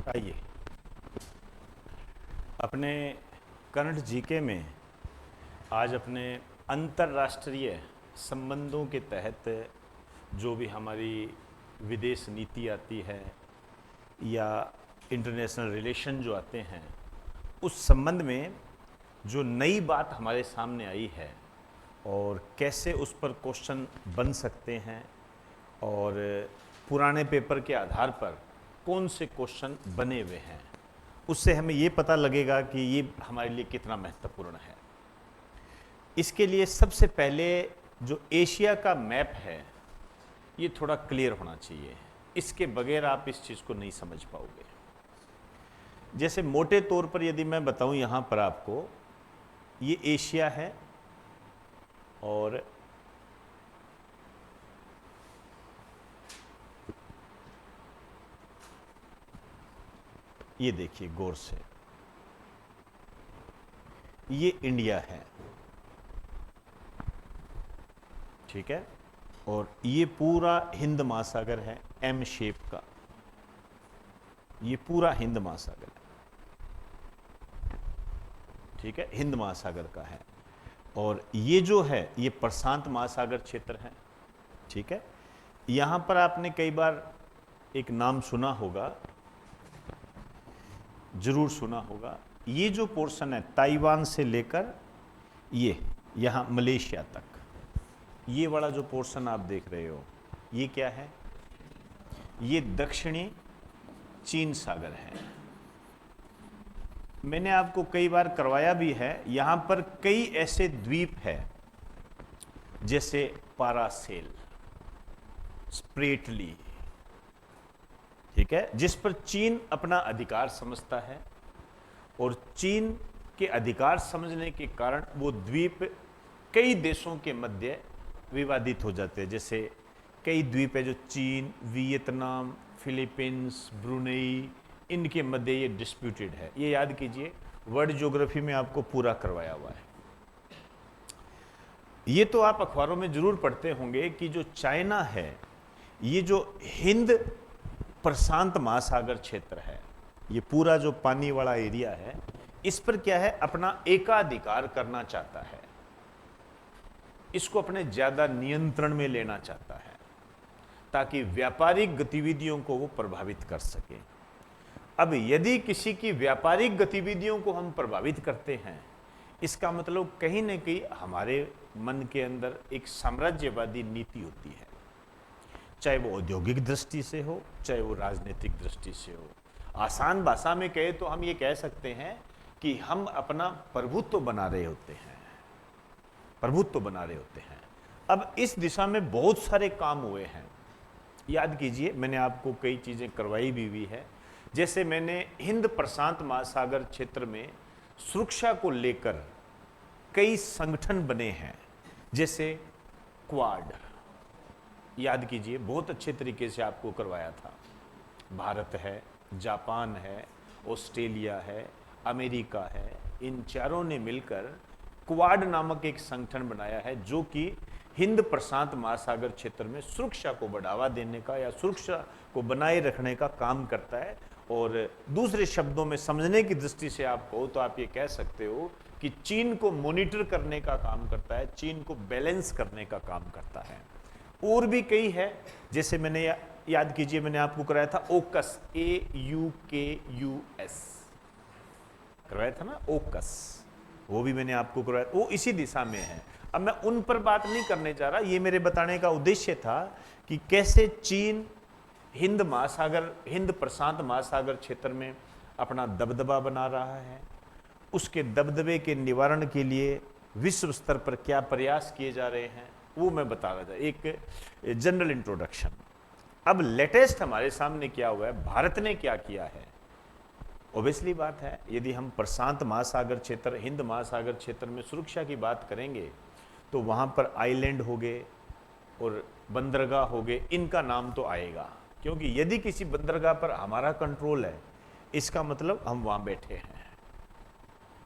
आइए अपने current GK में आज अपने अंतर्राष्ट्रीय संबंधों के तहत जो भी हमारी विदेश नीति आती है या इंटरनेशनल रिलेशन जो आते हैं, उस संबंध में जो नई बात हमारे सामने आई है और कैसे उस पर क्वेश्चन बन सकते हैं और पुराने पेपर के आधार पर कौन से क्वेश्चन बने हुए हैं, उससे हमें ये पता लगेगा कि ये हमारे लिए कितना महत्वपूर्ण है। इसके लिए सबसे पहले जो एशिया का मैप है ये थोड़ा क्लियर होना चाहिए, इसके बगैर आप इस चीज़ को नहीं समझ पाओगे। जैसे मोटे तौर पर यदि मैं बताऊं यहाँ पर आपको, ये एशिया है और ये देखिए गौर से, ये इंडिया है, ठीक है, और ये पूरा हिंद महासागर है, एम शेप का, ये पूरा हिंद महासागर है, ठीक है, हिंद महासागर का है। और ये जो है ये प्रशांत महासागर क्षेत्र है, ठीक है। यहां पर आपने कई बार एक नाम सुना होगा, जरूर सुना होगा, ये जो पोर्शन है ताइवान से लेकर ये यहां मलेशिया तक, ये वाला जो पोर्शन आप देख रहे हो ये क्या है? ये दक्षिणी चीन सागर है। मैंने आपको कई बार करवाया भी है, यहां पर कई ऐसे द्वीप है जैसे पारासेल, स्प्रेटली, ठीक है, जिस पर चीन अपना अधिकार समझता है और चीन के अधिकार समझने के कारण वो द्वीप कई देशों के मध्य विवादित हो जाते हैं। जैसे कई द्वीप है जो चीन, वियतनाम, फिलीपींस, ब्रुनेई, इनके मध्य ये डिस्प्यूटेड है। ये याद कीजिए, वर्ल्ड ज्योग्राफी में आपको पूरा करवाया हुआ है। ये तो आप अखबारों में जरूर पढ़ते होंगे कि जो चाइना है, ये जो हिंद प्रशांत महासागर क्षेत्र है, ये पूरा जो पानी वाला एरिया है, इस पर क्या है, अपना एकाधिकार करना चाहता है, इसको अपने ज्यादा नियंत्रण में लेना चाहता है ताकि व्यापारिक गतिविधियों को वो प्रभावित कर सके। अब यदि किसी की व्यापारिक गतिविधियों को हम प्रभावित करते हैं, इसका मतलब कहीं ना कहीं हमारे मन के अंदर एक साम्राज्यवादी नीति होती है, चाहे वो औद्योगिक दृष्टि से हो, चाहे वो राजनीतिक दृष्टि से हो। आसान भाषा में कहे तो हम ये कह सकते हैं कि हम अपना प्रभुत्व बना रहे होते हैं, प्रभुत्व बना रहे होते हैं। अब इस दिशा में बहुत सारे काम हुए हैं, याद कीजिए, मैंने आपको कई चीजें करवाई भी हुई है। जैसे मैंने हिंद प्रशांत महासागर क्षेत्र में सुरक्षा को लेकर कई संगठन बने हैं, जैसे क्वाड, याद कीजिए, बहुत अच्छे तरीके से आपको करवाया था। भारत है, जापान है, ऑस्ट्रेलिया है, अमेरिका है, इन चारों ने मिलकर क्वाड नामक एक संगठन बनाया है जो कि हिंद प्रशांत महासागर क्षेत्र में सुरक्षा को बढ़ावा देने का या सुरक्षा को बनाए रखने का काम करता है। और दूसरे शब्दों में समझने की दृष्टि से आप कहो तो आप ये कह सकते हो कि चीन को मॉनिटर करने का काम करता है, चीन को बैलेंस करने का काम करता है। और भी कई है, जैसे मैंने याद कीजिए, मैंने आपको कराया था ओकस, AUKUS करवाया था ना, ओकस, वो भी मैंने आपको करवाया, वो इसी दिशा में है। अब मैं उन पर बात नहीं करने जा रहा, ये मेरे बताने का उद्देश्य था कि कैसे चीन हिंद महासागर, हिंद प्रशांत महासागर क्षेत्र में अपना दबदबा बना रहा है, उसके दबदबे के निवारण के लिए विश्व स्तर पर क्या प्रयास किए जा रहे हैं, वो मैं बता रहा था, एक जनरल इंट्रोडक्शन। अब लेटेस्ट हमारे सामने क्या हुआ है, भारत ने क्या किया है। ओबियसली बात है, यदि हम प्रशांत महासागर क्षेत्र, हिंद महासागर क्षेत्र में सुरक्षा की बात करेंगे तो वहां पर आइलैंड हो गए और बंदरगाह हो गए, इनका नाम तो आएगा, क्योंकि यदि किसी बंदरगाह पर हमारा कंट्रोल है, इसका मतलब हम वहां बैठे हैं,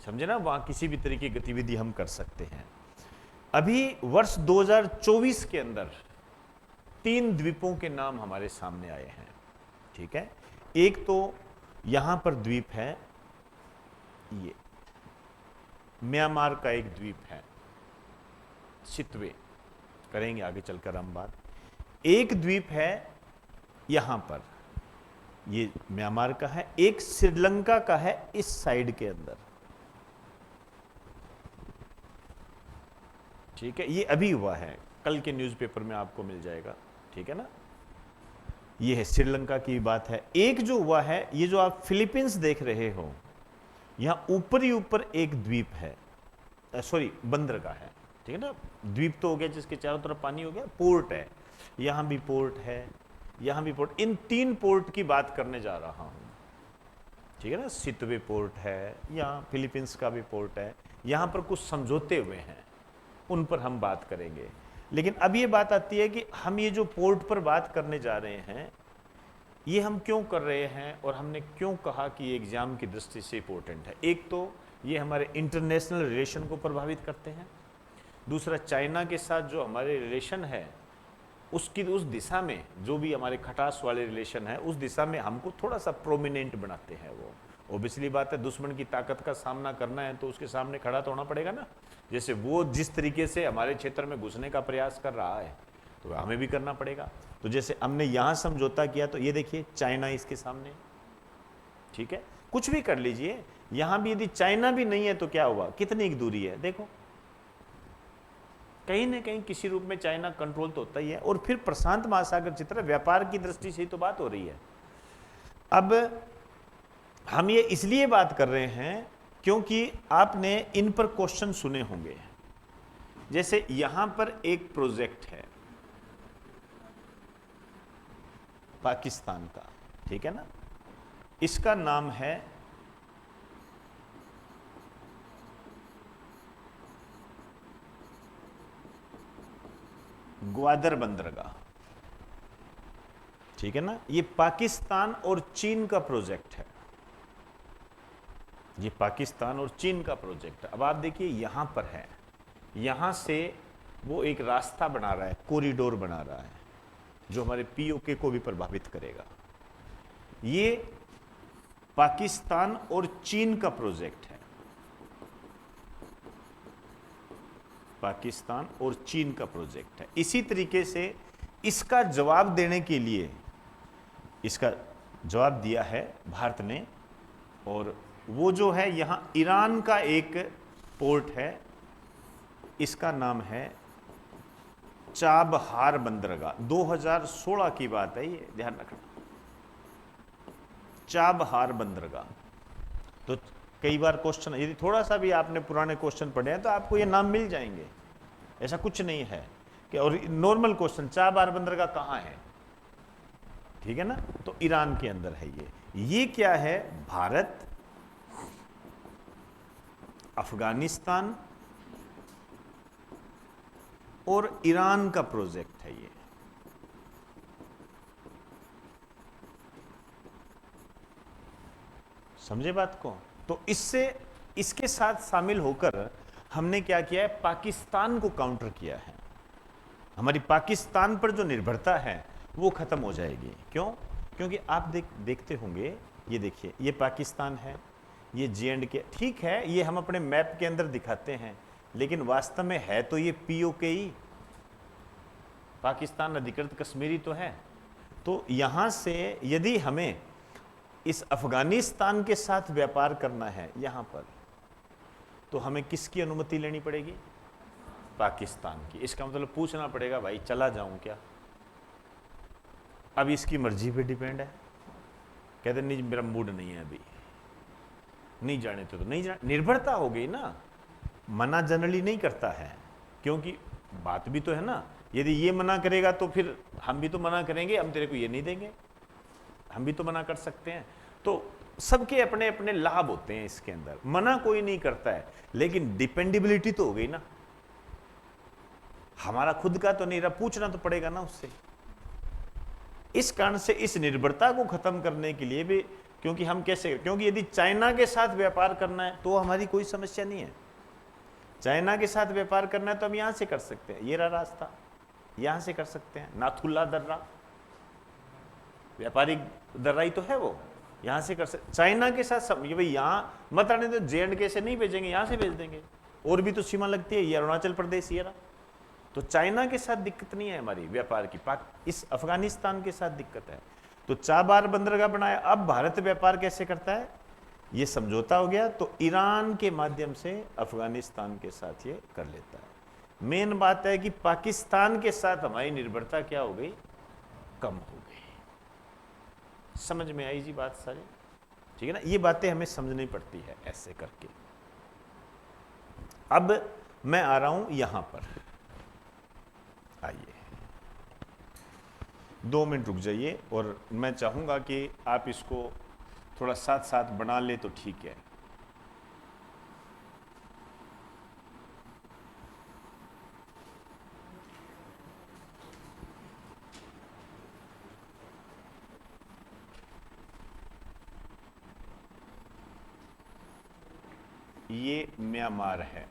समझे ना, वहां किसी भी तरह की गतिविधि हम कर सकते हैं। अभी वर्ष 2024 के अंदर 3 द्वीपों के नाम हमारे सामने आए हैं, ठीक है। एक तो यहां पर द्वीप है, ये म्यांमार का एक द्वीप है सितवे, करेंगे आगे चलकर हम बात। एक द्वीप है यहां पर, ये म्यांमार का है, एक श्रीलंका का है इस साइड के अंदर, ठीक है। ये अभी हुआ है, कल के न्यूज़पेपर में आपको मिल जाएगा, ठीक है ना। ये है श्रीलंका की बात है। एक जो हुआ है, ये जो आप फिलीपींस देख रहे हो, यहां ऊपर ही ऊपर एक द्वीप है, सॉरी बंदरगाह है, ठीक है ना। द्वीप तो हो गया जिसके चारों तरफ पानी हो गया, पोर्ट है, यहां भी पोर्ट है, यहां भी पोर्ट। इन 3 पोर्ट की बात करने जा रहा हूं, ठीक है ना। सितवे पोर्ट है, यहाँ फिलीपींस का भी पोर्ट है, यहां पर कुछ समझौते हुए हैं, उन पर हम बात करेंगे। लेकिन अब ये बात आती है कि हम ये जो पोर्ट पर बात करने जा रहे हैं, ये हम क्यों कर रहे हैं और हमने क्यों कहा कि एग्जाम की दृष्टि से इंपॉर्टेंट है। एक तो ये हमारे इंटरनेशनल रिलेशन को प्रभावित करते हैं, दूसरा चाइना के साथ जो हमारे रिलेशन है उसकी उस दिशा में, जो भी हमारे खटास वाले रिलेशन है उस दिशा में हमको थोड़ा सा प्रोमिनेंट बनाते हैं। वो ओबियसली बात है, दुश्मन की ताकत का सामना करना है तो उसके सामने खड़ा तो होना पड़ेगा ना। जैसे वो जिस तरीके से हमारे क्षेत्र में घुसने का प्रयास कर रहा है तो हमें भी करना पड़ेगा। तो जैसे हमने यहां समझौता किया, तो ये देखिए चाइना इसके सामने, ठीक है। कुछ भी कर लीजिए, यहां भी यदि चाइना भी नहीं है तो क्या हुआ, कितनी दूरी है देखो, कहीं ना कहीं किसी रूप में चाइना कंट्रोल तो होता ही है। और फिर प्रशांत महासागर क्षेत्र, व्यापार की दृष्टि से ही तो बात हो रही है। अब हम ये इसलिए बात कर रहे हैं क्योंकि आपने इन पर क्वेश्चन सुने होंगे। जैसे यहां पर एक प्रोजेक्ट है पाकिस्तान का, ठीक है ना, इसका नाम है ग्वादर बंदरगाह, ठीक है ना। ये पाकिस्तान और चीन का प्रोजेक्ट है, ये पाकिस्तान और चीन का प्रोजेक्ट है। अब आप देखिए यहां पर है, यहां से वो एक रास्ता बना रहा है, कॉरिडोर बना रहा है जो हमारे पीओके को भी प्रभावित करेगा। ये पाकिस्तान और चीन का प्रोजेक्ट है, पाकिस्तान और चीन का प्रोजेक्ट है। इसी तरीके से इसका जवाब देने के लिए, इसका जवाब दिया है भारत ने, और वो जो है यहां ईरान का एक पोर्ट है, इसका नाम है चाबहार बंदरगाह। 2016 की बात है, ये ध्यान रखना, चाबहार बंदरगाह। तो कई बार क्वेश्चन, यदि थोड़ा सा भी आपने पुराने क्वेश्चन पढ़े हैं तो आपको ये नाम मिल जाएंगे, ऐसा कुछ नहीं है कि। और नॉर्मल क्वेश्चन, चाबहार बंदरगाह कहाँ है, ठीक है ना, तो ईरान के अंदर है ये क्या है, भारत, अफगानिस्तान और ईरान का प्रोजेक्ट है ये। समझे बात को। तो इससे, इसके साथ शामिल होकर हमने क्या किया है, पाकिस्तान को काउंटर किया है। हमारी पाकिस्तान पर जो निर्भरता है वो खत्म हो जाएगी। क्यों? क्योंकि आप देखते होंगे, ये देखिए, ये पाकिस्तान है, ये J&K, ठीक है, ये हम अपने मैप के अंदर दिखाते हैं, लेकिन वास्तव में है तो ये POK ही, पाकिस्तान अधिकृत कश्मीरी तो है। तो यहां से यदि हमें इस अफगानिस्तान के साथ व्यापार करना है यहां पर, तो हमें किसकी अनुमति लेनी पड़ेगी, पाकिस्तान की। इसका मतलब पूछना पड़ेगा, भाई चला जाऊं क्या। अब इसकी मर्जी पे डिपेंड है, कहते नहीं मेरा मूड नहीं है अभी, नहीं जाने तो नहीं जाने, निर्भरता हो गई ना। मना जनरली नहीं करता है, क्योंकि बात भी तो है ना, यदि ये मना करेगा तो फिर हम भी तो मना करेंगे, हम तेरे को ये नहीं देंगे, हम भी तो मना कर सकते हैं। तो सबके अपने अपने लाभ होते हैं इसके अंदर, मना कोई नहीं करता है, लेकिन डिपेंडेबिलिटी तो हो गई ना, हमारा खुद का तो नहीं रहा, पूछना तो पड़ेगा ना उससे। इस कारण से इस निर्भरता को खत्म करने के लिए भी, क्योंकि हम कैसे, क्योंकि यदि चाइना के साथ व्यापार करना है तो हमारी कोई समस्या नहीं है। चाइना के साथ व्यापार करना है तो हम यहां से कर सकते हैं, ये रहा रास्ता, यहां से कर सकते हैं। नाथुल्ला दर्रा व्यापारिक दर्रा ही तो है वो, यहां से कर सकते, चाइना के साथ सब, ये भाई यहां मत आने तो J&K से नहीं भेजेंगे, यहां से भेज देंगे, और भी तो सीमा लगती है, ये अरुणाचल प्रदेश ये रहा। तो चाइना के साथ दिक्कत नहीं है हमारी व्यापार की, इस अफगानिस्तान के साथ दिक्कत है। तो चाबार बंदरगाह बनाया, अब भारत व्यापार कैसे करता है, ये समझौता हो गया तो ईरान के माध्यम से अफगानिस्तान के साथ ये कर लेता है। मेन बात है कि पाकिस्तान के साथ हमारी निर्भरता क्या हो गई, कम हो गई। समझ में आई जी बात सारी, ठीक है ना, ये बातें हमें समझनी पड़ती है ऐसे करके। अब मैं आ रहा हूं यहां पर, आइए 2 मिनट रुक जाइए, और मैं चाहूंगा कि आप इसको थोड़ा साथ साथ बना ले तो ठीक है। ये म्यांमार है,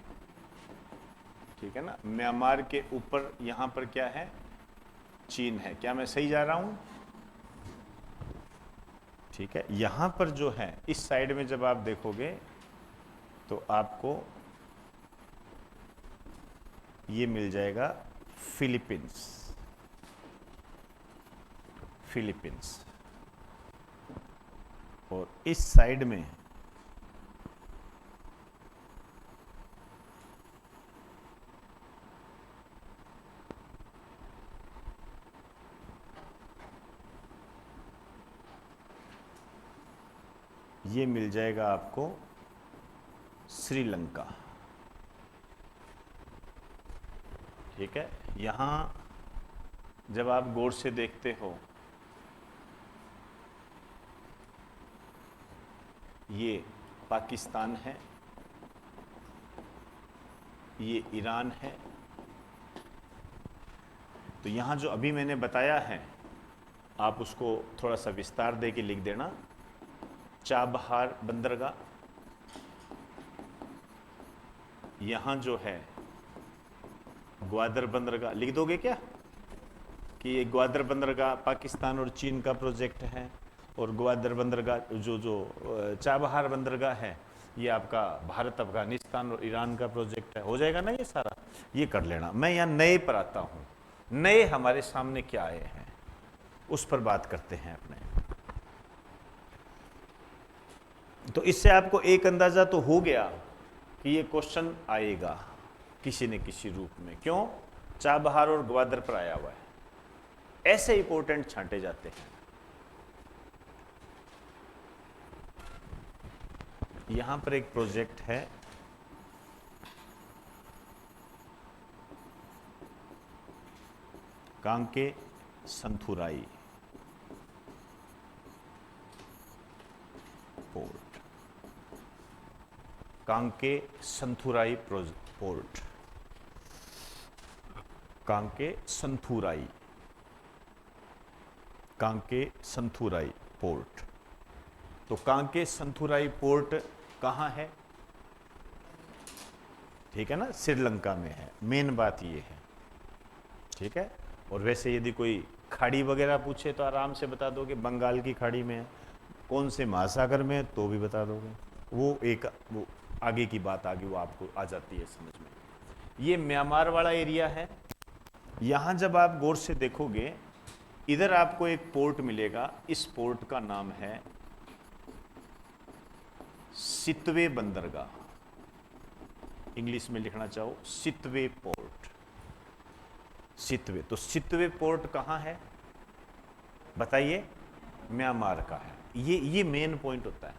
ठीक है ना, म्यांमार के ऊपर यहां पर क्या है, चीन है। क्या मैं सही जा रहा हूं, ठीक है। यहां पर जो है इस साइड में जब आप देखोगे तो आपको ये मिल जाएगा फिलीपींस, फिलीपींस, और इस साइड में ये मिल जाएगा आपको श्रीलंका, ठीक है। यहां जब आप गौर से देखते हो, ये पाकिस्तान है, ये ईरान है। तो यहां जो अभी मैंने बताया है, आप उसको थोड़ा सा विस्तार दे के लिख देना। चाबहार बंदरगाह, यहां जो है ग्वादर बंदरगाह, लिख दोगे क्या कि ये ग्वादर बंदरगाह पाकिस्तान और चीन का प्रोजेक्ट है, और ग्वादर बंदरगाह जो चाबहार बंदरगाह है ये आपका भारत, अफगानिस्तान और ईरान का प्रोजेक्ट है। हो जाएगा ना ये सारा, ये कर लेना। मैं यहाँ नए पर आता हूँ, नए हमारे सामने क्या आए हैं उस पर बात करते हैं अपने। तो इससे आपको एक अंदाजा तो हो गया कि ये क्वेश्चन आएगा किसी न किसी रूप में। क्यों, चाबहार और ग्वादर पर आया हुआ है, ऐसे इंपॉर्टेंट छांटे जाते हैं। यहां पर एक प्रोजेक्ट है Kankesanthurai port, Kankesanthurai port, Kankesanthurai, Kankesanthurai port. तो कांके संथुराई पोर्ट कहां है, ठीक है ना, श्रीलंका में है। मेन बात ये है, ठीक है। और वैसे यदि कोई खाड़ी वगैरह पूछे तो आराम से बता दोगे, बंगाल की खाड़ी में है, कौन से महासागर में है तो भी बता दोगे। वो आगे की बात आगे वो आपको आ जाती है समझ में। ये म्यांमार वाला एरिया है। यहां जब आप गौर से देखोगे, इधर आपको एक पोर्ट मिलेगा, इस पोर्ट का नाम है सितवे बंदरगाह। इंग्लिश में लिखना चाहो सितवे पोर्ट, सितवे। तो सितवे पोर्ट कहां है बताइए, म्यांमार का है। ये मेन पॉइंट होता है,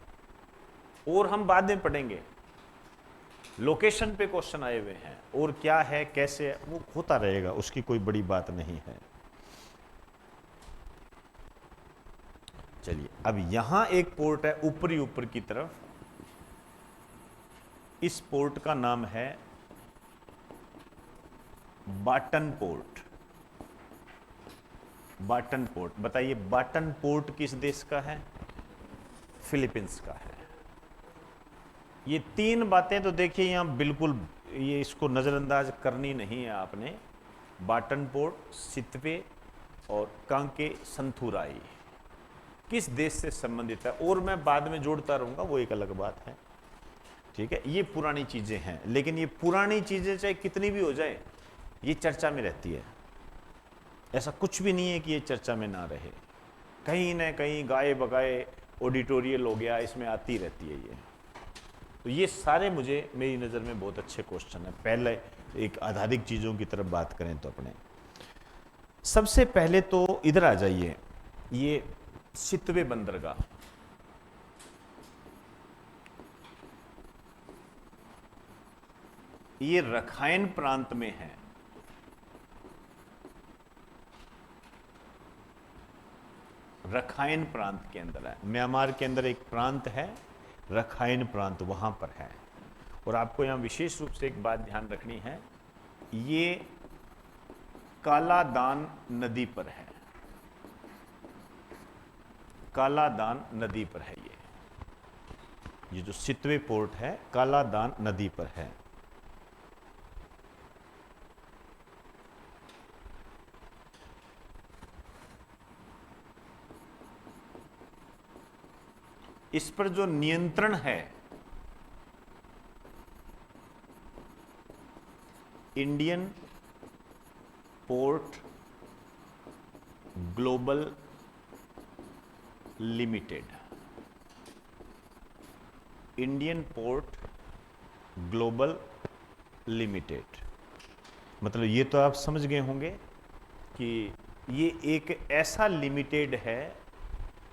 और हम बाद में पढ़ेंगे। लोकेशन पे क्वेश्चन आए हुए हैं, और क्या है कैसे है वो होता रहेगा, उसकी कोई बड़ी बात नहीं है। चलिए, अब यहां एक पोर्ट है ऊपरी ऊपर की तरफ, इस पोर्ट का नाम है बाटन पोर्ट। बाटन पोर्ट, बताइए बाटन पोर्ट किस देश का है, फिलीपींस का है। ये तीन बातें तो देखिए यहां बिल्कुल, ये इसको नजरअंदाज करनी नहीं है आपने। बाटन पोर्ट, सितवे और कांके संथुराई, किस देश से संबंधित है, और मैं बाद में जोड़ता रहूंगा, वो एक अलग बात है। ठीक है, ये पुरानी चीजें हैं, लेकिन ये पुरानी चीजें चाहे कितनी भी हो जाए ये चर्चा में रहती है। ऐसा कुछ भी नहीं है कि ये चर्चा में ना रहे, कहीं ना कहीं गाए बगाए ऑडिटोरियल हो गया, इसमें आती रहती है ये। तो ये सारे मुझे मेरी नज़र में बहुत अच्छे क्वेश्चन है। पहले एक आधारिक चीज़ों की तरफ बात करें तो अपने सबसे पहले तो इधर आ जाइए, ये सितवे बंदरगाह, ये रखाइन प्रांत में है। रखाइन प्रांत के अंदर है, म्यांमार के अंदर एक प्रांत है रखाइन प्रांत, वहां पर है। और आपको यहां विशेष रूप से एक बात ध्यान रखनी है, ये काला दान नदी पर है, काला दान नदी पर है। ये जो सितवे पोर्ट है काला दान नदी पर है। इस पर जो नियंत्रण है Indian port global limited, Indian port global limited, मतलब ये तो आप समझ गए होंगे कि ये एक ऐसा लिमिटेड है,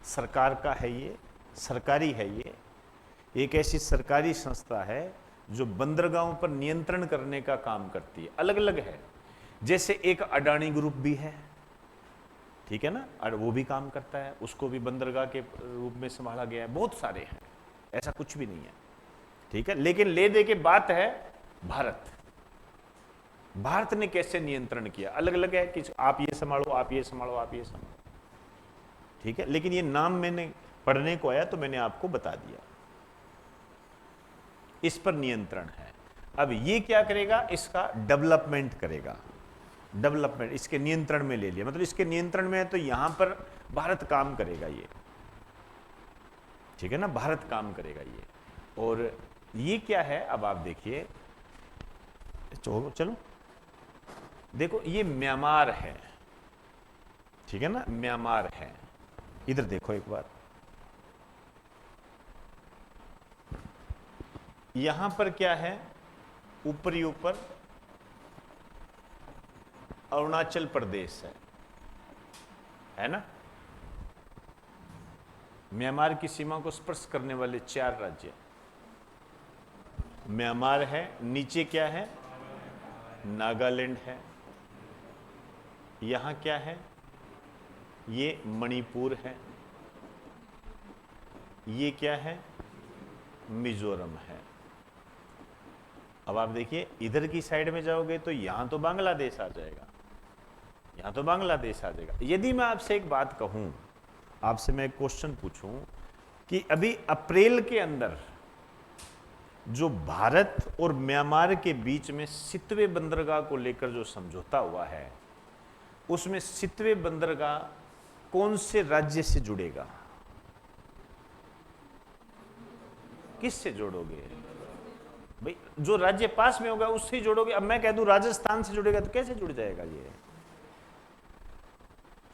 सरकार का है, ये सरकारी है, ये एक ऐसी सरकारी संस्था है जो बंदरगाहों पर नियंत्रण करने का काम करती है। अलग अलग है, जैसे एक अडानी ग्रुप भी है, ठीक है ना, और वो भी काम करता है, उसको भी बंदरगाह के रूप में संभाला गया है। बहुत सारे हैं, ऐसा कुछ भी नहीं है, ठीक है। लेकिन ले दे के बात है भारत, भारत ने कैसे नियंत्रण किया, अलग अलग है कि आप ये संभालो, आप ये संभालो, आप ये संभालो, ठीक है। लेकिन ये नाम मैंने पढ़ने को आया तो मैंने आपको बता दिया, इस पर नियंत्रण है। अब ये क्या करेगा, इसका डेवलपमेंट करेगा, डेवलपमेंट इसके नियंत्रण में ले लिया, मतलब इसके नियंत्रण में है तो यहां पर भारत काम करेगा ये, ठीक है ना, भारत काम करेगा ये। और ये क्या है, अब आप देखिए, चलो देखो, ये म्यांमार है, ठीक है ना, म्यांमार है। इधर देखो एक बार, यहां पर क्या है, ऊपरी ऊपर अरुणाचल प्रदेश है ना। म्यांमार की सीमा को स्पर्श करने वाले 4 राज्य, म्यांमार है, नीचे क्या है, नागालैंड है, यहां क्या है, ये मणिपुर है, ये क्या है, मिजोरम है। अब आप देखिए इधर की साइड में जाओगे तो यहां तो बांग्लादेश आ जाएगा, यहां तो बांग्लादेश आ जाएगा। यदि मैं आपसे एक बात कहूं, आपसे मैं एक क्वेश्चन पूछूं कि अभी अप्रैल के अंदर जो भारत और म्यांमार के बीच में सितवे बंदरगाह को लेकर जो समझौता हुआ है, उसमें सितवे बंदरगाह कौन से राज्य से जुड़ेगा, किससे जोड़ोगे भाई, जो राज्य पास में होगा उससे ही जोड़ोगे। अब मैं कह दूं राजस्थान से जुड़ेगा तो कैसे जुड़ जाएगा ये,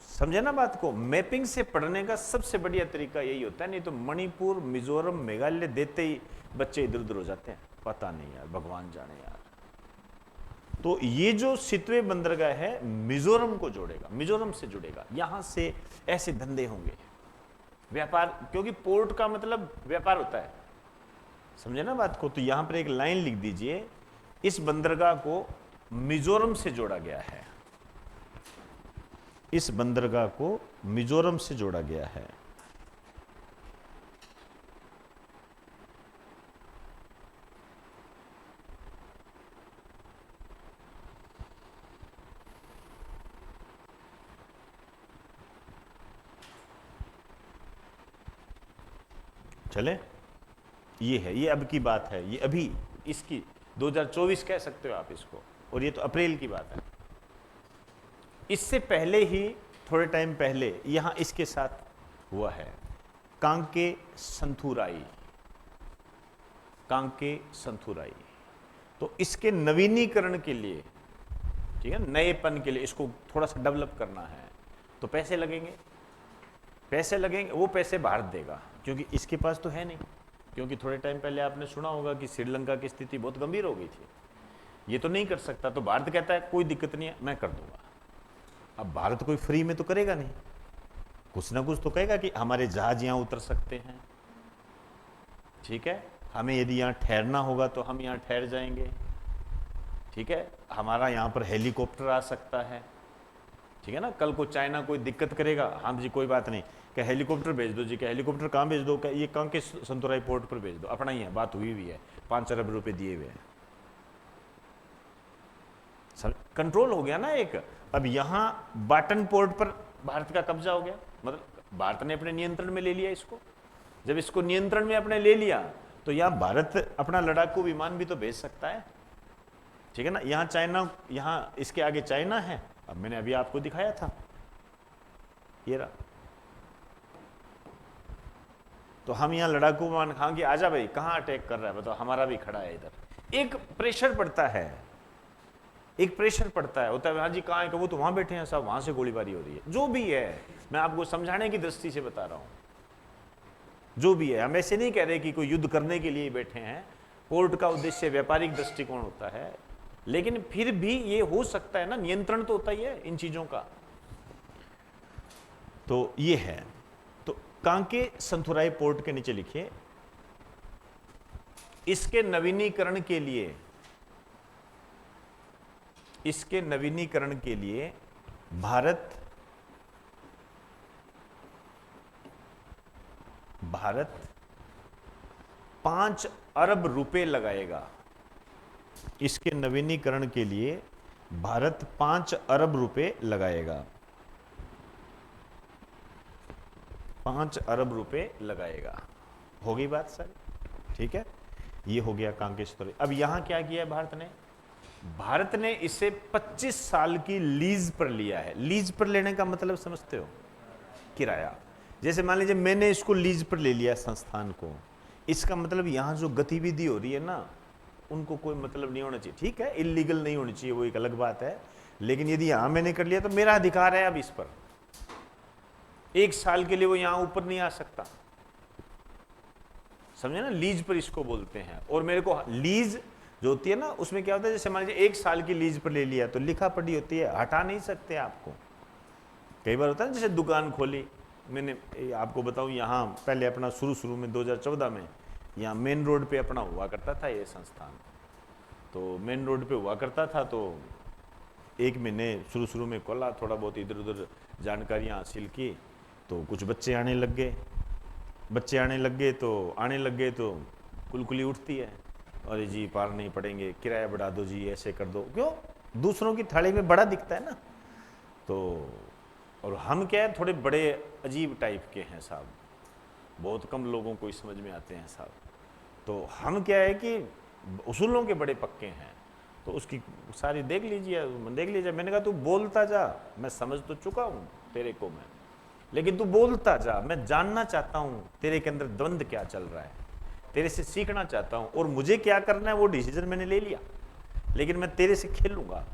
समझे ना बात को। मैपिंग से पढ़ने का सबसे बढ़िया तरीका यही होता है, नहीं तो मणिपुर, मिजोरम, मेघालय देते ही बच्चे इधर उधर हो जाते हैं, पता नहीं यार, भगवान जाने यार। तो ये जो सितवे बंदरगाह है मिजोरम को जोड़ेगा, मिजोरम से जुड़ेगा, यहां से ऐसे धंधे होंगे, व्यापार, क्योंकि पोर्ट का मतलब व्यापार होता है, समझे ना बात को। तो यहां पर एक लाइन लिख दीजिए, इस बंदरगाह को मिजोरम से जोड़ा गया है, इस बंदरगाह को मिजोरम से जोड़ा गया है। चले, ये है, ये अब की बात है, ये अभी इसकी 2024 कह सकते हो आप इसको, और ये तो अप्रैल की बात है। इससे पहले ही, थोड़े टाइम पहले, यहां इसके साथ हुआ है कांके संथुराई। कांके संथुराई, तो इसके नवीनीकरण के लिए, ठीक है, नएपन के लिए इसको थोड़ा सा डेवलप करना है, तो पैसे लगेंगे। पैसे लगेंगे, वो पैसे भारत देगा, क्योंकि इसके पास तो है नहीं। क्योंकि थोड़े टाइम पहले आपने सुना होगा कि श्रीलंका की स्थिति बहुत गंभीर हो गई थी, ये तो नहीं कर सकता, तो भारत कहता है कोई दिक्कत नहीं है, मैं कर दूंगा। अब भारत कोई फ्री में तो करेगा नहीं, कुछ ना कुछ तो कहेगा कि हमारे जहाज यहां उतर सकते हैं, ठीक है, हमें यदि यहां ठहरना होगा तो हम यहां ठहर जाएंगे, ठीक है, हमारा यहां पर हेलीकॉप्टर आ सकता है, ठीक है ना। कल को चाइना कोई दिक्कत करेगा, हाँ जी कोई बात नहीं, क्या हेलीकॉप्टर भेज दो जी, क्या हेलीकॉप्टर कहाँ भेज दो, क्या ये कांके संतुराई पोर्ट पर भेज दो, अपना ही है, बात हुई हुई है, 5 अरब रुपए दिए हुए हैं, कंट्रोल हो गया ना एक। अब यहां बाटन पोर्ट पर भारत का कब्जा हो गया, मतलब भारत ने अपने नियंत्रण में ले लिया इसको। जब इसको नियंत्रण में अपने ले लिया तो यहां भारत अपना लड़ाकू विमान भी तो भेज सकता है, ठीक है ना। यहां चाइना, यहां इसके आगे चाइना है, अब मैंने अभी आपको दिखाया था ये रहा, तो हम यहां लड़ाकू विमान खां कि आजा भाई, कहां अटैक कर रहा है बताओ, हमारा भी खड़ा है इधर। एक प्रेशर पड़ता है, एक प्रेशर पड़ता है, होता है हाँ जी कहाँ है, वो तो वहां बैठे हैं साहब, वहां से गोलीबारी हो रही है, जो भी है, मैं आपको समझाने की दृष्टि से बता रहा हूं, जो भी है। हम ऐसे नहीं कह रहे कि कोई युद्ध करने के लिए बैठे हैं, पोर्ट का उद्देश्य व्यापारिक दृष्टिकोण होता है, लेकिन फिर भी ये हो सकता है ना, नियंत्रण तो होता ही है इन चीजों का। तो ये है, तो कांके संथुराई पोर्ट के नीचे लिखिए, इसके नवीनीकरण के लिए, इसके नवीनीकरण के लिए भारत 5 अरब रुपए लगाएगा। इसके नवीनीकरण के लिए भारत 5 अरब रुपए लगाएगा, 5 अरब रुपए लगाएगा। हो गई बात सर, ठीक है, ये हो गया कांके संथुराई। अब यहां क्या किया है भारत ने, भारत ने इसे 25 साल की लीज पर लिया है। लीज पर लेने का मतलब समझते हो, किराया। जैसे मान लीजिए मैंने इसको लीज पर ले लिया संस्थान को, इसका मतलब यहां जो गतिविधि हो रही है ना, उनको कोई मतलब नहीं होना चाहिए, ठीक है, इलीगल नहीं होनी चाहिए, वो एक अलग बात है, लेकिन यदि यहां मैंने कर लिया तो मेरा अधिकार है अब इस पर, 1 साल के लिए वो यहां ऊपर नहीं आ सकता, समझे ना, लीज पर इसको बोलते हैं। और मेरे को लीज जो होती है ना, उसमें क्या होता है, जैसे मान लीजिए 1 साल की लीज पर ले लिया तो लिखा पढ़ी होती है, हटा नहीं सकते आपको। कई बार होता है जैसे दुकान खोली, मैंने आपको बताऊं, यहाँ पहले अपना शुरू में 2014 में यहाँ मेन रोड पे अपना हुआ करता था ये संस्थान, तो मेन रोड पे हुआ करता था, तो एक महीने शुरू में खोला, थोड़ा बहुत इधर उधर जानकारियाँ हासिल की, तो कुछ बच्चे आने लग गए, तो आने लग गए तो कुलकुली उठती है, अरे जी पार नहीं पड़ेंगे, किराया बढ़ा दो जी, ऐसे कर दो, क्यों, दूसरों की थाली में बड़ा दिखता है ना। तो और हम क्या है, थोड़े बड़े अजीब टाइप के हैं साहब, बहुत कम लोगों को समझ में आते हैं साहब। तो हम क्या है कि उसूलों के बड़े पक्के हैं, तो उसकी सारी देख लीजिए। मैंने कहा तू बोलता जा, मैं समझ तो चुका हूँ तेरे को मैं, लेकिन तू बोलता जा, मैं जानना चाहता हूँ तेरे के अंदर द्वंद्व क्या चल रहा है, तेरे से सीखना चाहता हूँ, और मुझे क्या करना है वो डिसीजन मैंने ले लिया, लेकिन मैं तेरे से खेलूंगा।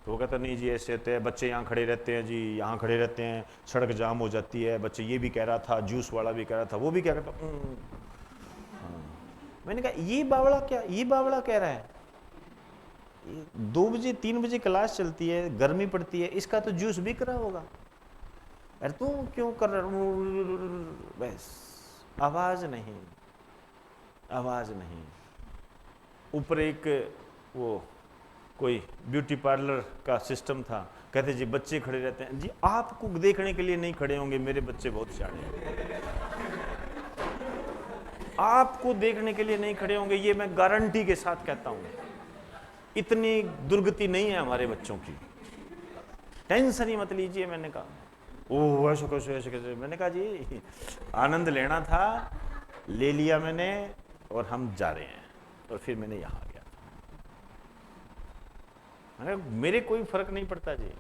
तो वो कहता नहीं जी ऐसे होते हैं, बच्चे यहाँ खड़े रहते हैं जी, यहाँ खड़े रहते हैं, सड़क जाम हो जाती है, बच्चे ये भी कह रहा था, जूस वाला भी कह रहा था, वो भी क्या कहता। मैंने कहा ये बावड़ा कह रहा है, 2 बजे 3 बजे क्लास चलती है, गर्मी पड़ती है, इसका तो जूस बिक रहा होगा, अरे तू क्यों कर रहा, बस आवाज नहीं। ऊपर एक वो कोई ब्यूटी पार्लर का सिस्टम था, कहते जी बच्चे खड़े रहते हैं जी, आपको देखने के लिए नहीं खड़े होंगे, मेरे बच्चे बहुत सियाने हैं, आपको देखने के लिए नहीं खड़े होंगे, ये मैं गारंटी के साथ कहता हूं, इतनी दुर्गति नहीं है हमारे बच्चों की, टेंशन ही मत लीजिए। मैंने कहा ओह ऐसे कैसे, मैंने कहा जी आनंद लेना था, ले लिया मैंने, और हम जा रहे हैं। और फिर मैंने यहां आ गया, मेरे कोई फर्क नहीं पड़ता जी,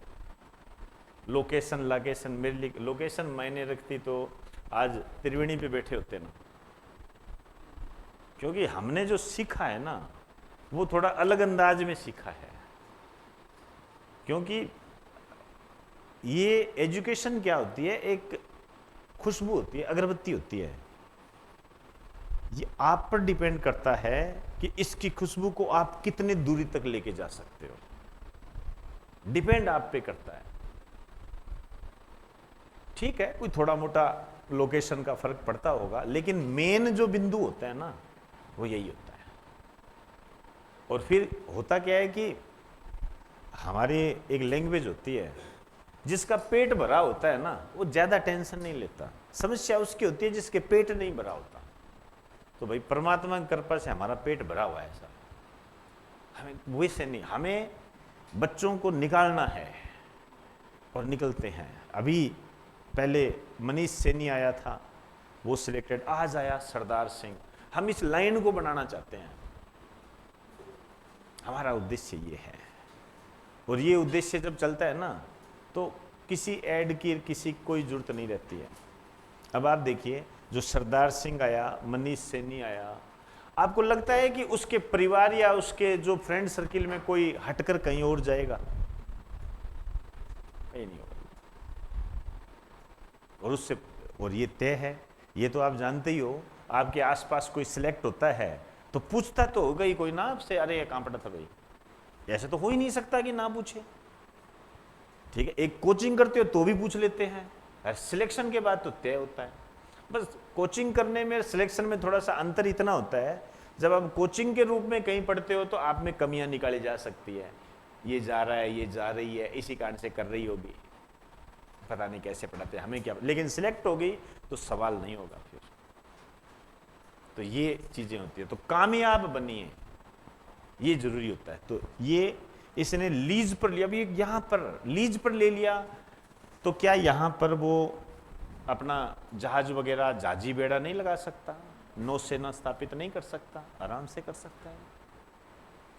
लोकेशन लोकेशन मेरे लिए लोकेशन मायने रखती तो आज त्रिवेणी पे बैठे होते ना, क्योंकि हमने जो सीखा है ना वो थोड़ा अलग अंदाज में सीखा है। क्योंकि ये एजुकेशन क्या होती है, एक खुशबू होती है, अगरबत्ती होती है। ये आप पर डिपेंड करता है कि इसकी खुशबू को आप कितने दूरी तक लेके जा सकते हो, डिपेंड आप पे करता है। ठीक है, कोई थोड़ा मोटा लोकेशन का फर्क पड़ता होगा, लेकिन मेन जो बिंदु होता है ना वो यही होता है। और फिर होता क्या है कि हमारी एक लैंग्वेज होती है, जिसका पेट भरा होता है ना वो ज्यादा टेंशन नहीं लेता। समस्या उसकी होती है जिसके पेट नहीं भरा होता। तो भाई परमात्मा की कृपा से हमारा पेट भरा हुआ है सर, हमें वैसे नहीं, हमें बच्चों को निकालना है और निकलते हैं। अभी पहले मनीष सैनी आया था, वो सिलेक्टेड, आज आया सरदार सिंह। हम इस लाइन को बनाना चाहते हैं, हमारा उद्देश्य ये है। और ये उद्देश्य जब चलता है ना तो किसी ऐड की किसी कोई जरूरत नहीं रहती है। अब आप देखिए, जो सरदार सिंह आया, मनीष सैनी आया, आपको लगता है कि उसके परिवार या उसके जो फ्रेंड सर्किल में कोई हटकर कहीं और जाएगा? कहीं नहीं होगा। और उससे, और ये तय है, ये तो आप जानते ही हो, आपके आसपास कोई सिलेक्ट होता है तो पूछता तो होगा ही कोई ना आपसे, अरे ये कहां पढ़ा था भाई? ऐसे तो हो ही नहीं सकता कि ना पूछे। ठीक है, एक कोचिंग करते हो तो भी पूछ लेते हैं, और सिलेक्शन के बाद तो तय होता है। बस कोचिंग करने में सिलेक्शन में थोड़ा सा अंतर इतना होता है, जब आप कोचिंग के रूप में कहीं पढ़ते हो तो आप में कमियां निकाली जा सकती है, ये जा रहा है, ये जा रही है, इसी कारण से कर रही होगी, पता नहीं कैसे पढ़ाते, हमें क्या। लेकिन सिलेक्ट हो गई तो सवाल नहीं होगा फिर। तो ये चीजें होती है, तो कामयाब बनिए, ये जरूरी होता है। तो ये इसने लीज पर लिया, अभी यहां पर लीज पर ले लिया, तो क्या यहां पर वो अपना जहाज वगैरह, जहाजी बेड़ा नहीं लगा सकता, नौसेना स्थापित नहीं कर सकता? आराम से कर सकता है,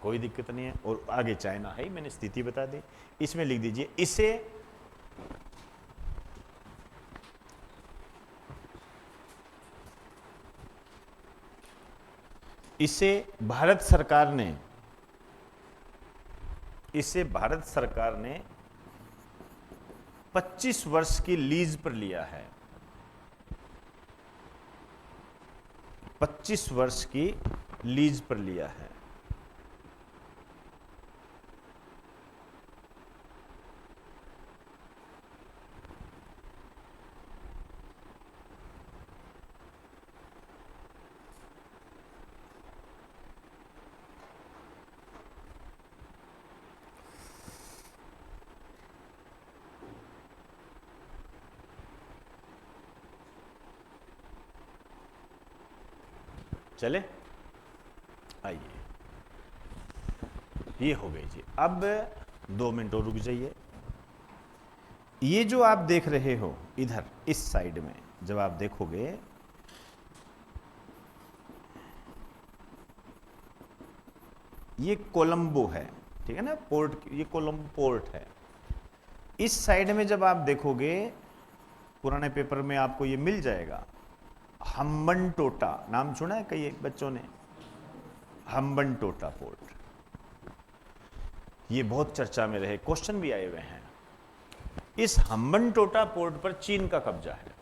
कोई दिक्कत नहीं है। और आगे चाइना है, मैंने स्थिति बता दी। इसमें लिख दीजिए, इसे भारत सरकार ने 25 वर्ष की लीज पर लिया है। 25 वर्ष की लीज पर लिया है। चले, आइए, ये हो गई जी। अब 2 मिनट और रुक जाइए। ये जो आप देख रहे हो इधर इस साइड में, जब आप देखोगे, ये कोलंबो है, ठीक है ना, पोर्ट, ये कोलंबो पोर्ट है। इस साइड में जब आप देखोगे, पुराने पेपर में आपको ये मिल जाएगा, हम्बनटोटा, नाम सुना है कई बच्चों ने? हम्बनटोटा पोर्ट, ये बहुत चर्चा में रहे, क्वेश्चन भी आए हुए हैं। इस हम्बनटोटा पोर्ट पर चीन का कब्जा है,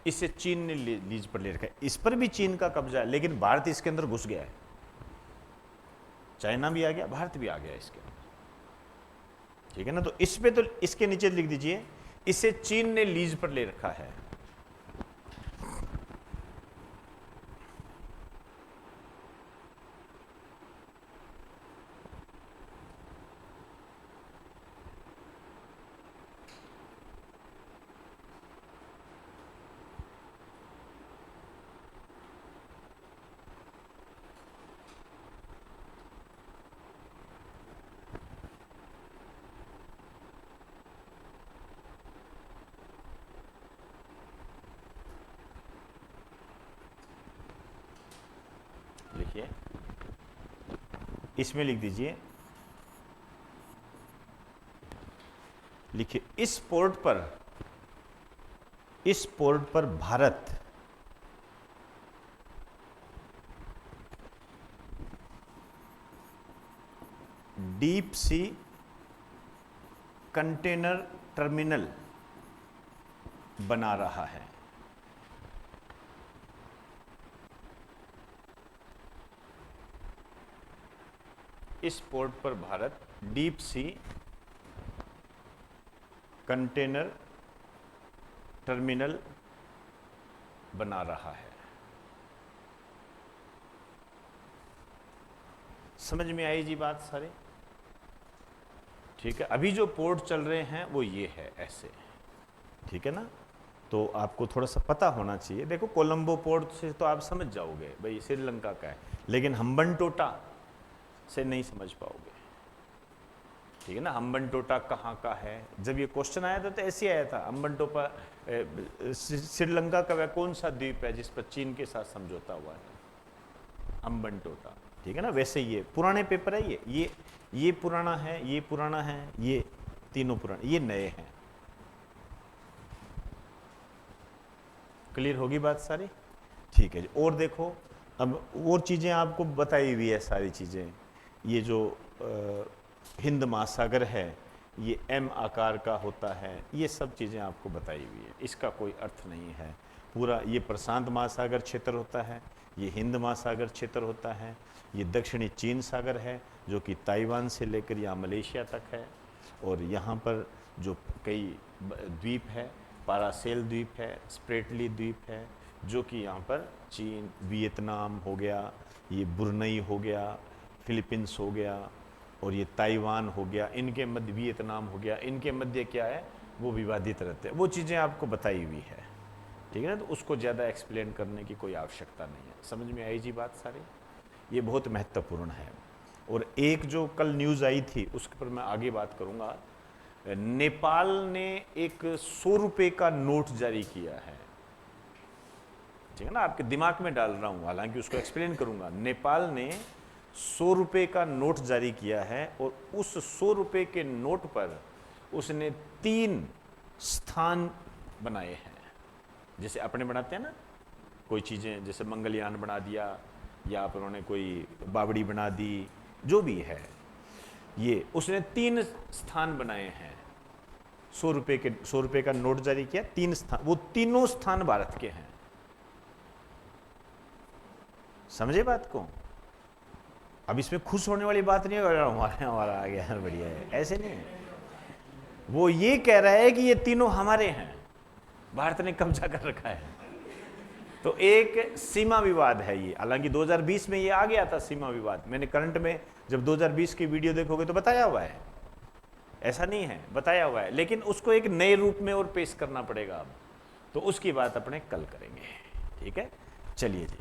इसे चीन ने लीज पर ले रखा है। इस पर भी चीन का कब्जा है, लेकिन भारत इसके अंदर घुस गया है। चाइना भी आ गया, भारत भी आ गया इसके अंदर, ठीक है ना। तो इस पे, तो इसके नीचे लिख दीजिए, इसे चीन ने लीज पर ले रखा है। लिखिए, इसमें लिख दीजिए, लिखिए इस पोर्ट पर Bharat deep C container terminal बना रहा है। इस पोर्ट पर Bharat deep C container terminal बना रहा है। समझ में आई जी बात सारे? ठीक है, अभी जो पोर्ट चल रहे हैं वो ये है ऐसे, ठीक है ना। तो आपको थोड़ा सा पता होना चाहिए। देखो कोलंबो पोर्ट से तो आप समझ जाओगे भाई श्रीलंका का है, लेकिन हम्बनटोटा से नहीं समझ पाओगे, ठीक है ना। हम्बनटोटा कहाँ का है? जब ये क्वेश्चन आया था तो ऐसे आया था, हम्बनटोटा श्रीलंका का वह कौन सा द्वीप है जिस पर चीन के साथ समझौता हुआ है? हम्बनटोटा, ठीक है ना। वैसे ये पुराने पेपर है, ये पुराना है, ये पुराना है, ये तीनों पुराने, ये नए हैं। क्लियर होगी बात सारी? ठीक है जी। और देखो अब और चीजें आपको बताई हुई है सारी चीजें। ये जो हिंद महासागर है ये एम आकार का होता है, ये सब चीजें आपको बताई हुई है, इसका कोई अर्थ नहीं है। पूरा ये प्रशांत महासागर क्षेत्र होता है, ये हिंद महासागर क्षेत्र होता है, ये दक्षिणी चीन सागर है जो कि ताइवान से लेकर यहाँ मलेशिया तक है, और यहाँ पर जो कई द्वीप है, पारासेल द्वीप है, स्प्रेटली द्वीप है, जो कि यहाँ पर चीन, वियतनाम हो गया, ये बुरनई हो गया, फिलीपींस हो गया, और ये ताइवान हो गया, इनके मध्य वियतनाम हो गया, इनके मध्य क्या है वो विवादित रहते हैं। वो चीज़ें आपको बताई हुई है, ठीक है ना। तो उसको ज़्यादा एक्सप्लेन करने की कोई आवश्यकता नहीं है। समझ में आई जी बात सारी? ये बहुत महत्वपूर्ण है। और एक जो कल न्यूज़ आई थी उसके पर मैं आगे बात करूँगा। नेपाल ने एक 100 रुपये का नोट जारी किया है, ठीक है ना। आपके दिमाग में डाल रहा हूँ, हालांकि उसको एक्सप्लेन करूँगा। नेपाल ने 100 रुपये का नोट जारी किया है, और उस 100 रुपये के नोट पर उसने 3 स्थान बनाए हैं। जैसे अपने बनाते हैं ना कोई चीज़ें, जैसे मंगलयान बना दिया, या फिर उन्होंने कोई बावड़ी बना दी, जो भी है, ये उसने 3 स्थान बनाए हैं। 100 रुपये का नोट जारी किया, 3 स्थान, वो तीनों स्थान भारत के हैं। समझे बात को? अब इसमें खुश होने वाली बात नहीं है हमारा आ गया बढ़िया है, ऐसे नहीं है। वो ये कह रहा है कि ये तीनों हमारे हैं, भारत ने कब्जा कर रखा है। तो एक सीमा विवाद है ये, हालांकि 2020 में ये आ गया था सीमा विवाद। मैंने करंट में जब 2020 की वीडियो देखोगे तो बताया हुआ है, ऐसा नहीं है, बताया हुआ है, लेकिन उसको एक नए रूप में और पेश करना पड़ेगा अब। तो उसकी बात अपने कल करेंगे, ठीक है। चलिए जी।